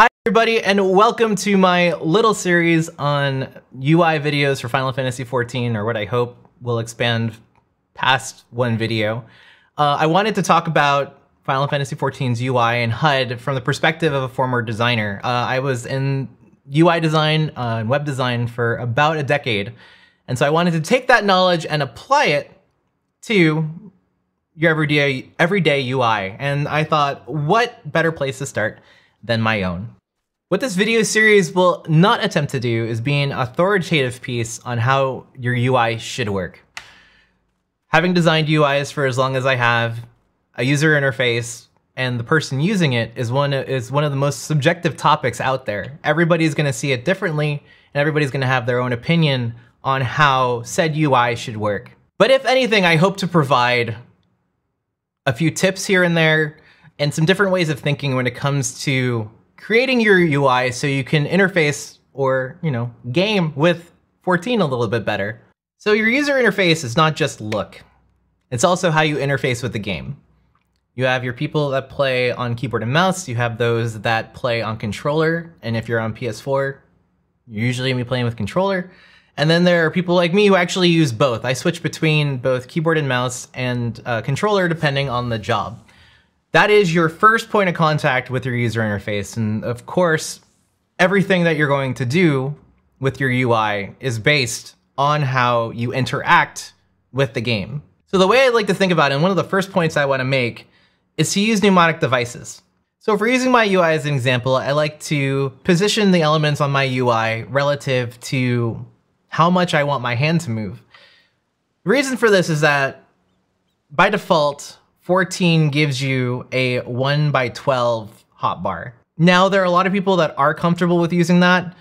Hi everybody, and welcome to my little series on UI videos for Final Fantasy XIV, or what I hope will expand past one video. I wanted to talk about Final Fantasy XIV's UI and HUD from the perspective of a former designer. I was in UI design and web design for about a decade, and so I wanted to take that knowledge and apply it to your everyday UI, and I thought, what better place to start than my own. What this video series will not attempt to do is be an authoritative piece on how your UI should work. Having designed UIs for as long as I have, a user interface and the person using it is one of the most subjective topics out there. Everybody's going to see it differently, and everybody's going to have their own opinion on how said UI should work. But if anything, I hope to provide a few tips here and there, and some different ways of thinking when it comes to creating your UI so you can interface or, game with 14 a little bit better. So your user interface is not just look. It's also how you interface with the game. You have your people that play on keyboard and mouse, you have those that play on controller, and if you're on PS4, you're usually gonna be playing with controller. And then there are people like me who actually use both. I switch between both keyboard and mouse and controller depending on the job. That is your first point of contact with your user interface. And of course, everything that you're going to do with your UI is based on how you interact with the game. So the way I like to think about it, and one of the first points I want to make, is to use mnemonic devices. So if we're using my UI as an example, I like to position the elements on my UI relative to how much I want my hand to move. The reason for this is that by default, 14 gives you a 1:12 hotbar. Now, there are a lot of people that are comfortable with using that,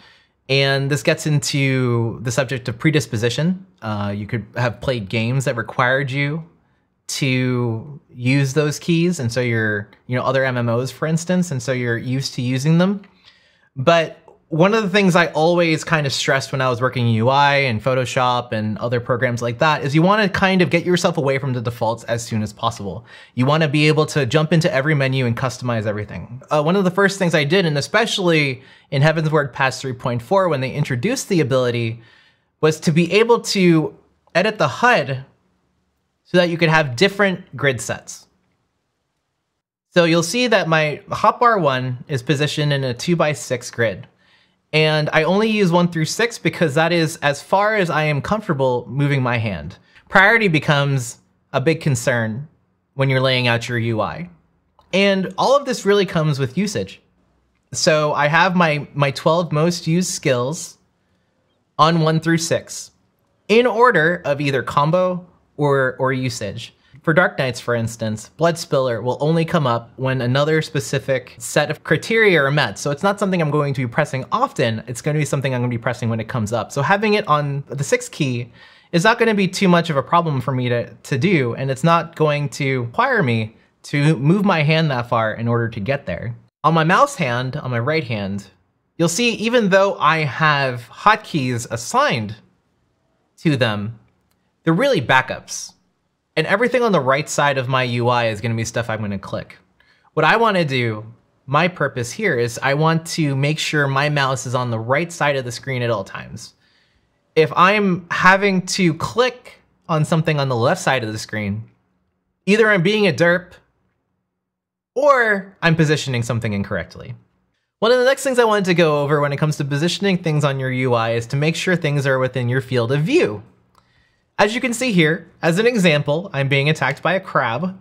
and this gets into the subject of predisposition. You could have played games that required you to use those keys, and so you're, other MMOs, for instance, and so you're used to using them. But one of the things I always kind of stressed when I was working in UI and Photoshop and other programs like that is you want to kind of get yourself away from the defaults as soon as possible. You want to be able to jump into every menu and customize everything. One of the first things I did, and especially in Heavensward Patch 3.4 when they introduced the ability, was to be able to edit the HUD so that you could have different grid sets. So you'll see that my hotbar 1 is positioned in a 2x6 grid. And I only use 1 through 6 because that is as far as I am comfortable moving my hand. Priority becomes a big concern when you're laying out your UI. And all of this really comes with usage. So I have my 12 most used skills on 1 through 6 in order of either combo or usage. For Dark Knights, for instance, Blood Spiller will only come up when another specific set of criteria are met. So it's not something I'm going to be pressing often, it's going to be something I'm going to be pressing when it comes up. So having it on the 6th key is not going to be too much of a problem for me to do, and it's not going to require me to move my hand that far in order to get there. On my mouse hand, on my right hand, you'll see even though I have hotkeys assigned to them, they're really backups. And everything on the right side of my UI is going to be stuff I'm going to click. What I want to do, my purpose here, is I want to make sure my mouse is on the right side of the screen at all times. If I'm having to click on something on the left side of the screen, either I'm being a derp or I'm positioning something incorrectly. One of the next things I wanted to go over when it comes to positioning things on your UI is to make sure things are within your field of view. As you can see here, as an example, I'm being attacked by a crab.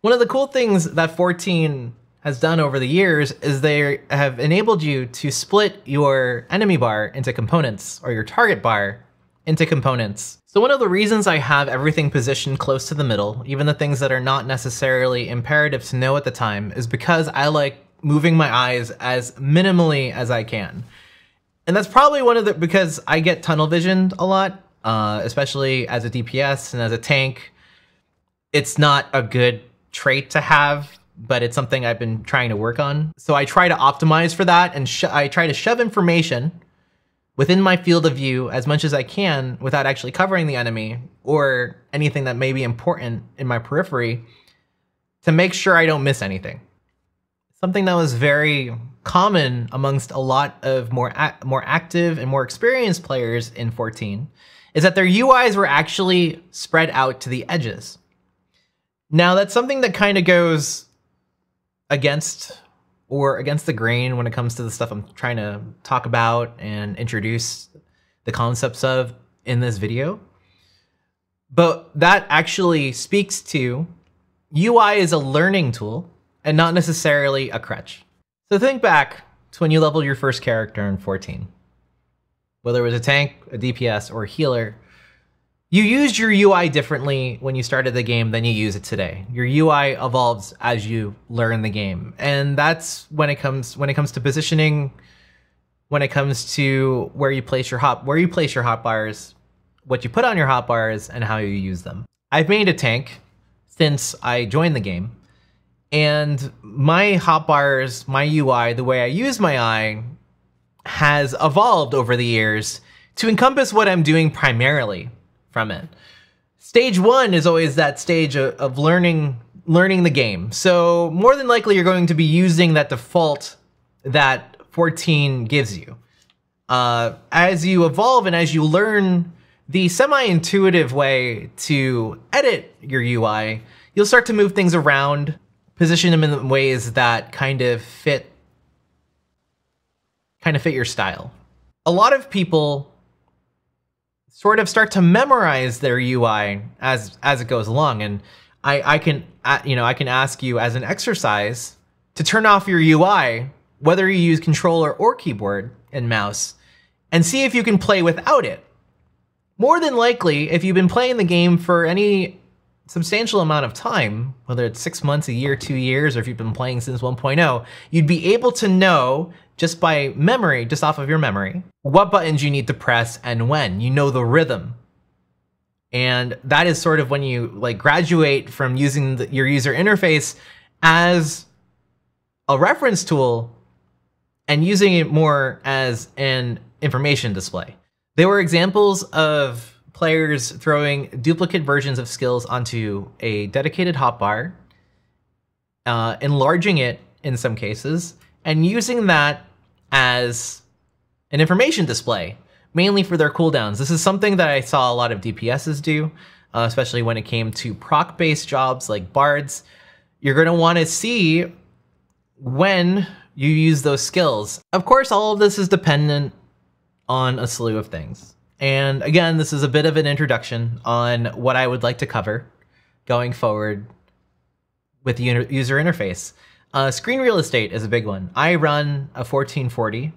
One of the cool things that 14 has done over the years is they have enabled you to split your enemy bar into components, or your target bar into components. So one of the reasons I have everything positioned close to the middle, even the things that are not necessarily imperative to know at the time, is because I like moving my eyes as minimally as I can. And that's probably because I get tunnel visioned a lot. Especially as a DPS and as a tank. It's not a good trait to have, but it's something I've been trying to work on. So I try to optimize for that, and I try to shove information within my field of view as much as I can without actually covering the enemy or anything that may be important in my periphery to make sure I don't miss anything. something that was very common amongst a lot of more active and more experienced players in 14 is that their UIs were actually spread out to the edges. Now, that's something that kind of goes against the grain when it comes to the stuff I'm trying to talk about and introduce the concepts of in this video. But that actually speaks to UI is a learning tool and not necessarily a crutch. So think back to when you leveled your first character in 14. Whether it was a tank, a DPS, or a healer, you used your UI differently when you started the game than you use it today. Your UI evolves as you learn the game. And that's when it comes to positioning, when it comes to where you place your hotbars, what you put on your hotbars, and how you use them. I've made a tank since I joined the game, and my hotbars, my UI, the way I use my eye has evolved over the years to encompass what I'm doing primarily from it. Stage 1 is always that stage of learning the game. So more than likely you're going to be using that default that 14 gives you. As you evolve and as you learn the semi-intuitive way to edit your UI, you'll start to move things around, position them in ways that kind of fit your style. A lot of people sort of start to memorize their UI as it goes along, and I can ask you as an exercise to turn off your UI, whether you use controller or keyboard and mouse, and see if you can play without it. More than likely, if you've been playing the game for any substantial amount of time, whether it's 6 months, a year, 2 years, or if you've been playing since 1.0, you'd be able to know just by memory, just off of your memory, what buttons you need to press and when. You know the rhythm. And that is sort of when you graduate from using your user interface as a reference tool and using it more as an information display. There were examples of players throwing duplicate versions of skills onto a dedicated hotbar, enlarging it in some cases, and using that as an information display, mainly for their cooldowns. This is something that I saw a lot of DPSs do, especially when it came to proc-based jobs like bards. You're going to want to see when you use those skills. Of course, all of this is dependent on a slew of things. And again, this is a bit of an introduction on what I would like to cover going forward with the user interface. Screen real estate is a big one. I run a 1440,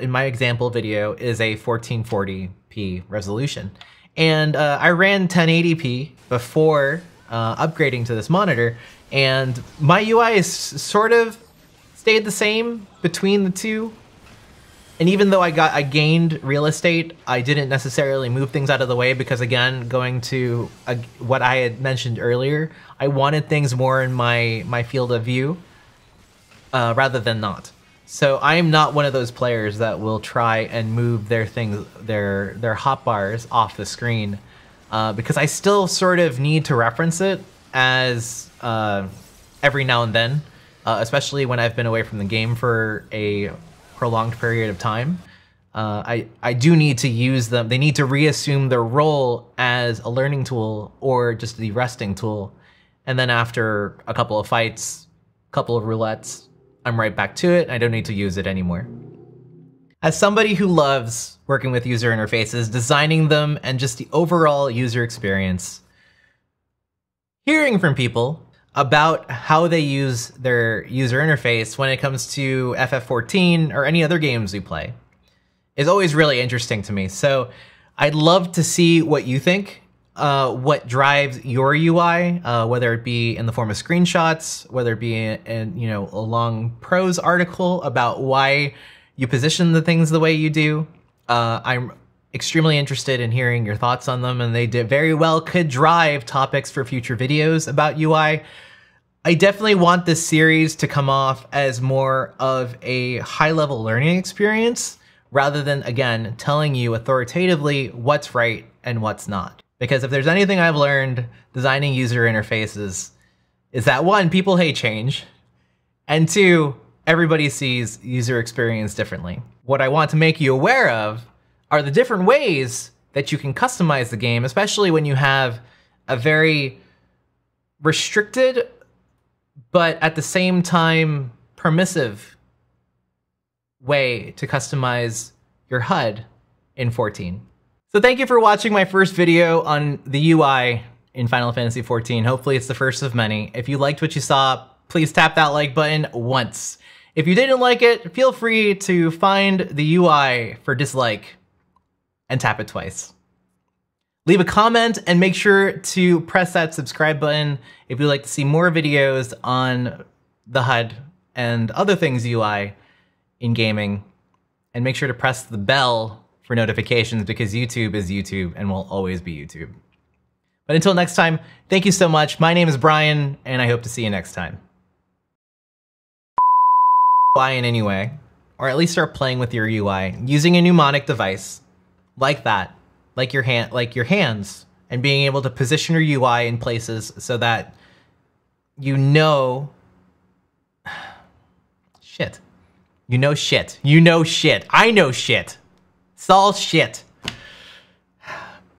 in my example video is a 1440p resolution. And I ran 1080p before upgrading to this monitor, and my UI is sort of stayed the same between the two. And even though I gained real estate, I didn't necessarily move things out of the way because, again, going to what I had mentioned earlier, I wanted things more in my field of view rather than not. So I am not one of those players that will try and move their hotbars off the screen because I still sort of need to reference it as every now and then, especially when I've been away from the game for a prolonged period of time. I do need to use them. They need to reassume their role as a learning tool or just the resting tool. And then after a couple of fights, a couple of roulettes, I'm right back to it. I don't need to use it anymore. As somebody who loves working with user interfaces, designing them, and just the overall user experience, hearing from people about how they use their user interface when it comes to FF14 or any other games we play is always really interesting to me. So I'd love to see what you think, what drives your UI, whether it be in the form of screenshots, whether it be in a long prose article about why you position the things the way you do. I'm extremely interested in hearing your thoughts on them, and they very well could drive topics for future videos about UI. I definitely want this series to come off as more of a high-level learning experience rather than, again, telling you authoritatively what's right and what's not. Because if there's anything I've learned designing user interfaces, is that one, people hate change, And two, everybody sees user experience differently. What I want to make you aware of are the different ways that you can customize the game, especially when you have a very restricted, but at the same time permissive way to customize your HUD in 14. So thank you for watching my first video on the UI in Final Fantasy XIV. Hopefully it's the first of many. If you liked what you saw, please tap that like button once. If you didn't like it, feel free to find the UI for dislike and tap it twice. Leave a comment and make sure to press that subscribe button if you'd like to see more videos on the HUD and other things UI in gaming. And make sure to press the bell for notifications because YouTube is YouTube and will always be YouTube. But until next time, thank you so much. My name is Brian, and I hope to see you next time. UI in any way, or at least start playing with your UI using a mnemonic device like that, like your hands, and being able to position your UI in places so that you know shit. You know shit. You know shit. I know shit. It's all shit.